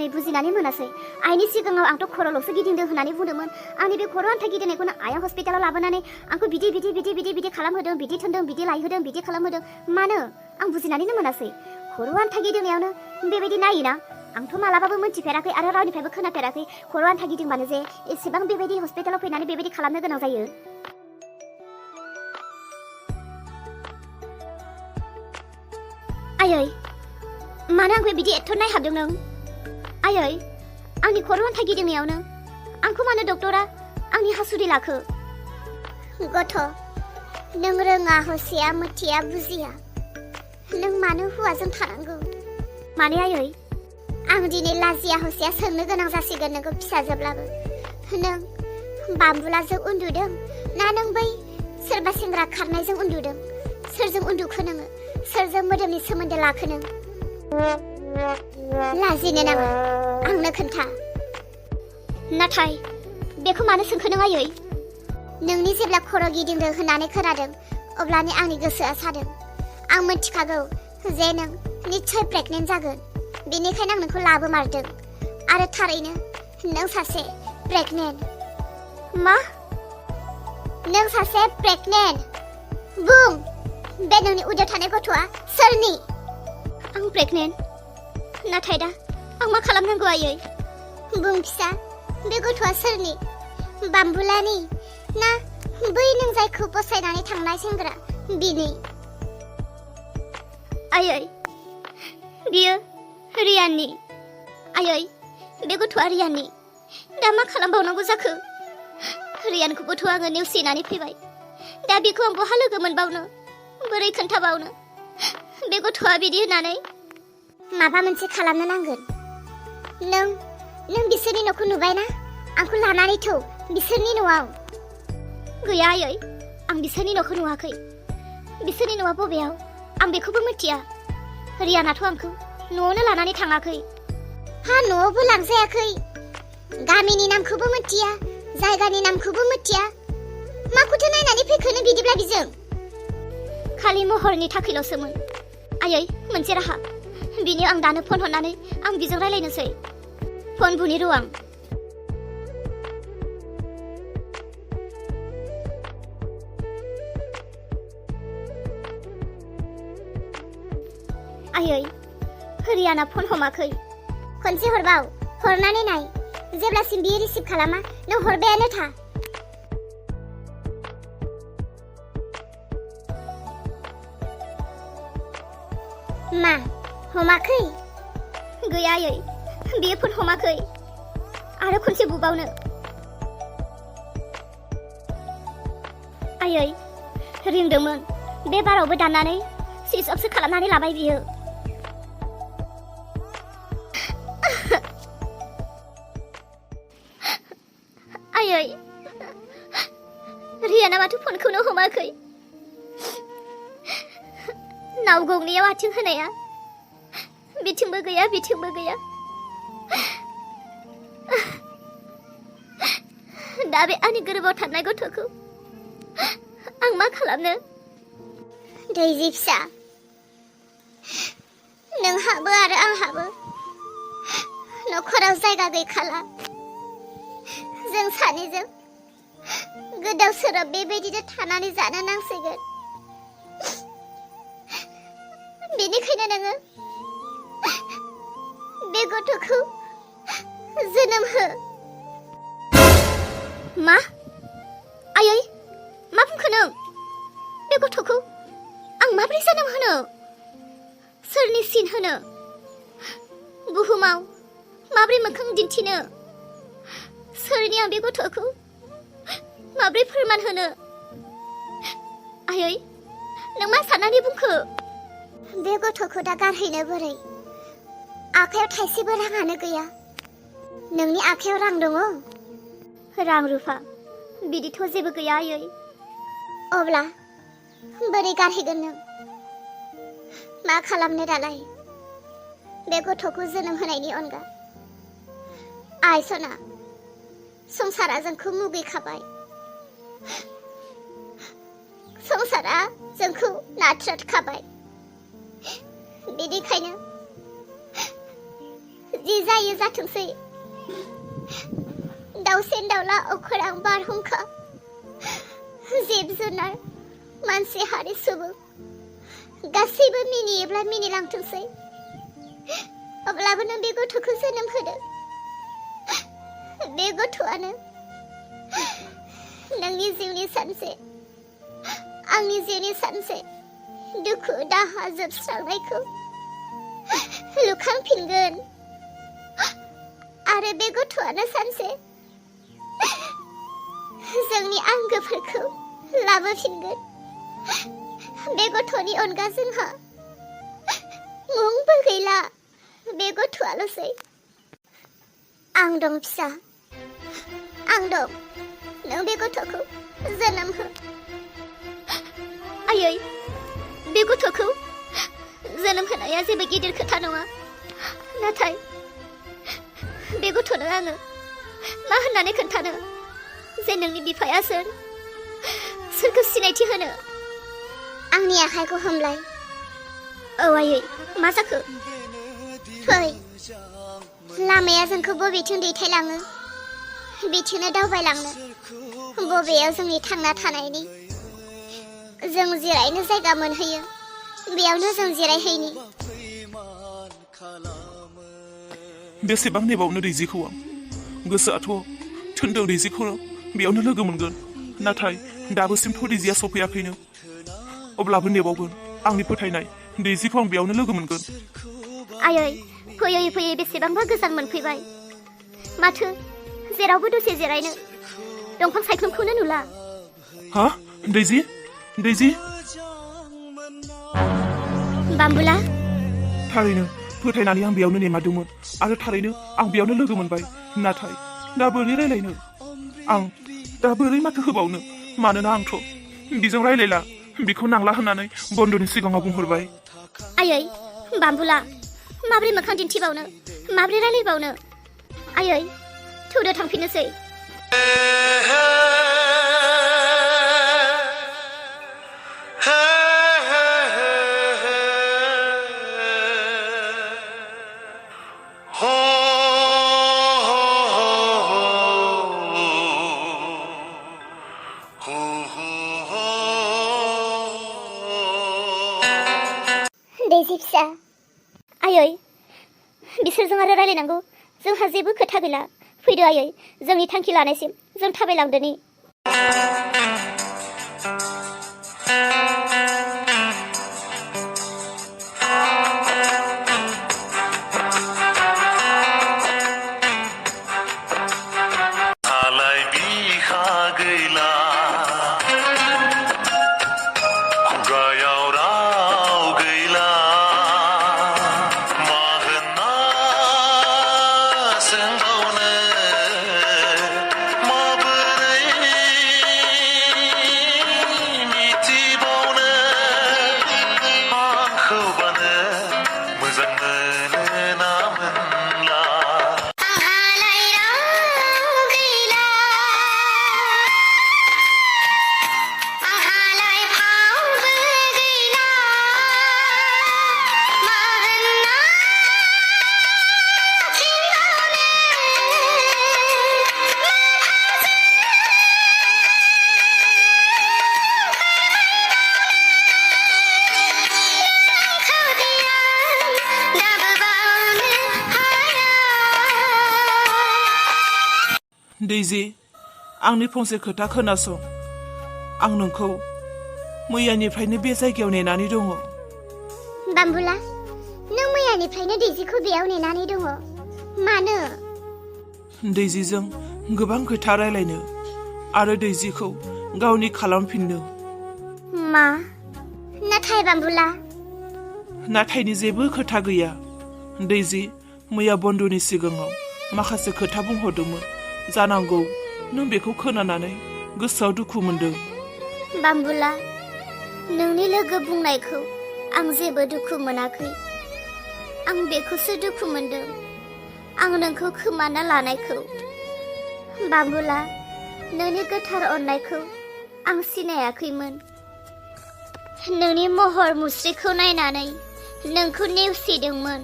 दिनै बुजिनानै मोनासै आइनि सिगाङाव आंथ' खर'ल'सो गिदिंदों होननानै बुंदोंमोन आंनि बे खर' आन्था गिदिंनायखौनो आइया हस्पिटालाव लाबोनानै आंखौ बिदि खालामहोदों बिदि थोनदों बिदि लायहोदों बिदि खालामहोदों मानो आं बुजिनानैनो मोनासै खर' आन्था गिदिंनायावनो बेबायदि नायोना आंथ' मालाबाबो मोनथिफेराखै आरो रावनिफ्रायबो खोनाफेराखै खर' आन्था गिदिंबानो जे एसेबां बेबायदि हस्पिटालाव फैनानै बेबायदि खालामनो गोनां जायो। आयै मानो आंखौ बिदि एथ' नायहाबदों नों आयै आंनि खर' आन्था गिदिंनायावनो आंखौ मानो डक्टरा आंनि हासुदै लाखो गथ' नों रोङा हसिया मिथिया बुजिया नों मानो हौवाजों थानांगौ माने आयै आं दिनै लाजिया हसिया सोंनो गोनां जासिगोन नोंखौ फिसाजोब्लाबो नों बाम्बुलाजों उन्दुदों ना नों बै सोरबा सेंग्रा खारनायजों उन्दुदों सोरजों उन्दुखो नोङो सोरजों मोदोमनि सोमोन्दो लाखो नों लाजिनो नाङा आंनो खोन्था नाथाय बेखौ मानो सोंखो नों आयै नोंनि जेब्ला खर' गिदिंदों होननानै खोनादों अब्लानो आंनि गोसोआ सादों आं मिथिखागौ जे नों निश्चय प्रेगनेन्ट जागोन बेनिखायनो आं नोंखौ लाबोमारदों आरो थारैनो नों सासे प्रेगनेन्ट मा नों सासे प्रेगनेन्ट बुं बे नोंनि उदैयाव थानाय गथ'आ सोरनि आं प्रेगनेन्ट नाथाय दा आं मा खालामनांगौ आयै बुं फिसा बे गथ'आ सोरनि बाम्बुलानि ना बै नों जायखौ फसायनानै थांनाय सेंग्रा बिनि आयै बियो रियाननि आयै बे गथ'आ रियाननि दा मा खालामबावनांगौ जाखो रियानखौबोथ' आङो नेवसिनानै फैबाय दा बेखौ आं बहा लोगो मोनबावनो बोरै खोन्थाबावनो बे गथ'आ बिदि होननानै माबा मोनसे खालामनो नांगोन नों बिसोरनि न'खौ नुबायना आंखौ लानानै थौ बिसोरनि न'आव गैया आयै आं बिसोरनि न'खौ नुवाखै बिसोरनि न'आ बबेयाव आं बेखौबो मिथिया रियानाथ' आंखौ न'आवनो लानानै थाङाखै हा न'आवबो लांजायाखै गामिनि नामखौबो मिथिया जायगानि नामखौबो मिथिया माखौथो नायनानै फैखोनो बिदिब्ला बिजों खालि महरनि थाखायल'सोमोन आयै मोनसे राहा बिनि आं दानो फन हरनानै आं बिजों रायलायनोसै फन बुनि र' आं आयै रियाना फन हमाखै खनसे हरबाव हरनानै नाय जेब्लासिम बियो रिसिभ खालामा नों हरबायानो था मा हमाखै गैया आयै बियो फन हमाखै आरो खनसे बुबावनो आयै रिंदोंमोन बे बारावबो दाननानै सुइच अफसो खालामनानै लाबाय बियो आयै रियाना माथो फनखौनो हमाखै नाव गंनैयाव आथिं होनाया बिथिंबो गैया बिथिंबो गैया दा बे आंनि गोरबोआव थानाय गथ'खौ आं मा खालामनो दैजि फिसा नोंहाबो आरो आंहाबो न'खराव जायगा गैखाला जों सानैजों गोदाव सोराव बेबायदिनो थानानै जानो नांसिगोन बेनिखायनो नोङो बे गथ'खौ जोनोम हो मा आयै मा बुंखो नों बे गथ'खौ आं माबोरै जोनोम होनो सोरनि सिन होनो बुहुमाव माबोरै मोखां दिन्थिनो सोरनि आं बे गथ'खौ माबोरै फोरमान होनो आयै नों मा साननानै बुंखो बे गथ'खौ दा गारहैनो बोरै आखायाव थाइसेबो राङानो गैया नोंनि आखायाव रां दङ रां रुफा बिदिथ' जेबो गैया आयै अब्ला बोरै गारहैगोन नों मा खालामनो दालाय बे गथ'खौ जोनोम होनायनि अनगा आइ सना संसारा जोंखौ मुगैखाबाय संसारा जोंखौ नाथ्रोदखाबाय बेनिखायनो जि जायो जाथोंसै दाउसेन दाउला अखोरां बारहुंखा जिब जुनार मानसि हारि सुबुं गासैबो मिनियोब्ला मिनिलांथोंसै अब्लाबो नों बे गथ'खौ जोनोम होदों बे गथ'आनो नोंनि जिउनि सानसे आंनि जिउनि सानसे दुखु दाहा जोबस्रांनायखौ लुखांफिनगोन आरो बे गथ'आनो सानसे जोंनि आंगोफोरखौ लाबोफिनगोन बे गथ'नि अनगा जोंहा मुंबो गैला बे गथ'आल'सै आं दं फिसा आं दं नों बे गथ'खौ जोनोम हो आयै बे गथ'खौ जोनोम होनाया जेबो गिदिर खोथा नङा नाथाय बे गथ'नो आङो मा होननानै खोन्थानो जे नोंनि बिफाया सोरखौ सिनायथि होनो आंनि आखाइखौ हमलाय औ आयै मा जाखो फै लामाया जोंखौ बबेथिं दैथायलाङो बिथिंनो दावबायलांनो बबेयाव जोंनि थांना थानायनि जों जिरायनो जायगा मोनहैयो बेयावनो जों जिरायहैनि बेसेबां नेबावनो दैजिखौ आं गोसोआथ' थोनदों दैजिखौ बेयावनो लोगो मोनगोन नाथाय दाबोसिमथ' दैजिया सफैयाखैनो अब्लाबो नेबावगोन आंनि फोथायनाय दैजिखौ आं बेयावनो लोगो मोनगोन आयै फैयै फैयै बेसेबांबा गोजान मोनफैबाय माथो जेरावबो दसे जिरायनो दंफां सायख्लुमखौनो नुला हा दैजि बाम्बुला थारैनो फोथायनानै आं बेयावनो नेमारदोंमोन आरो थारैनो आं बेयावनो लोगो मोनबाय नाथाय दा बोरै रायलायनो आं दा बोरै माथो होबावनो मानोना आंथ' बिजों रायलायला बिखौ नांला होननानै बन्द'नि सिगाङाव बुंहरबाय आयै बाम्बुला माब्रै मोखां दिन्थिबावनो माब्रै रायलायबावनो आयै थौदो थांफिननोसै दैजि फिसा आयै बिसोरजों आरो रायलायनांगौ जोंहा जेबो खोथा गैला फैदो आयै जोंनि थांखि लानायसिम जों थाबायलांदोनि दैजि आंनि फंसे खोथा खोनासं आं नोंखौ मैयानिफ्रायनो बे जायगायाव नेनानै दङ बाम्बुला नों मैयानिफ्रायनो दैजिखौ बेयाव नेनानै दङ मानो दैजिजों गोबां खोथा रायलायनो आरो दैजिखौ गावनि खालामफिननो मा नाथाय बाम्बुला नाथायनि जेबो खोथा गैया दैजि मैया बन्द'नि सिगाङाव माखासे खोथा बुंहरदोंमोन जानांगौ नों बेखौ खोनानानै गोसोआव दुखु मोनदों बाम्बुला नोंनि लोगो बुंनायखौ आं जेबो दुखु मोनाखै आं बेखौसो दुखु मोनदों आं नोंखौ खोमाना लानायखौ बाम्बुला नोंनि गोथार अननायखौ आं सिनायाखैमोन नोंनि महर मुस्रिखौ नायनानै नोंखौ नेवसिदोंमोन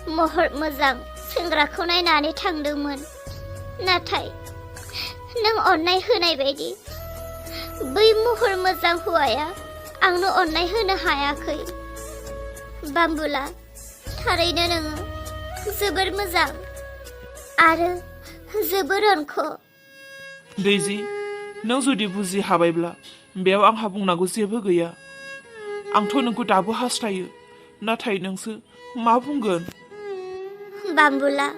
महर मोजां सेंग्राखौ नायनानै थांदोंमोन। नाथाय नों अननाय होनाय बायदि बै महर मोजां हौवाया आंनो अननाय होनो हायाखै। बाम्बुला, थारैनो नोङो जोबोर मोजां आरो जोबोर अनख'। दैजि, नों जुदि बुजि हाबायब्ला बेयाव आंहा बुंनांगौ जेबो गैया। आंथ' नोंखौ दाबो हास्थायो, नाथाय नोंसो मा बुंगोन? बाम्बुला,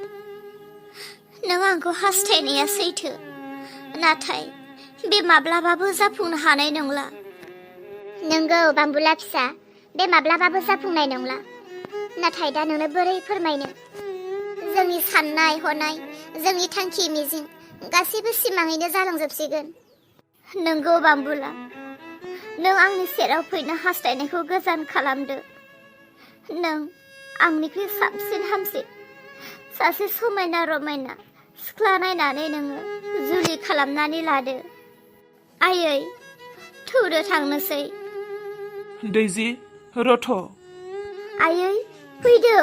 नों आंखौ हास्थायनाया सैथो, नाथाय बे माब्लाबाबो जाफुंनो हानाय नंला। नंगौ बाम्बुला फिसा, बे माब्लाबाबो जाफुंनाय नंला। नाथाय दा नोंनो बोरै फोरमायनो? जोंनि साननाय हनाय, जोंनि थांखि मिजिं गासैबो सिमाङैनो जालांजोबसिगोन। नंगौ बाम्बुला, नों आंनि सेराव फैनो हास्थायनायखौ गोजान खालामदो। नों आंनिख्रुइ साबसिन हामसिन सासे समायना रमायना सिख्ला नायनानै नोङो जुलि खालामनानै लादो। आयै, थौदो थांनोसै। दैजि, रथ'। आयै, फैदो।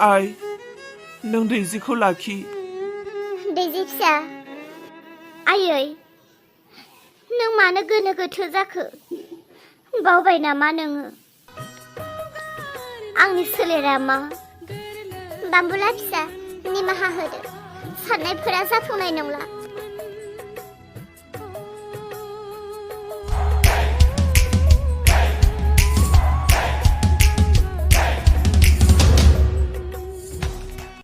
आइ, नों दैजिखौ लाखि। दैजि फिसा। आयै, नों मानो गोनो गोथो जाखो? बावबाय नामा नोङो आंनि सोलेरा मा? बाम्बुला फिसा, निमाहा होदो। साननायफोरा जाफुंनाय नंला।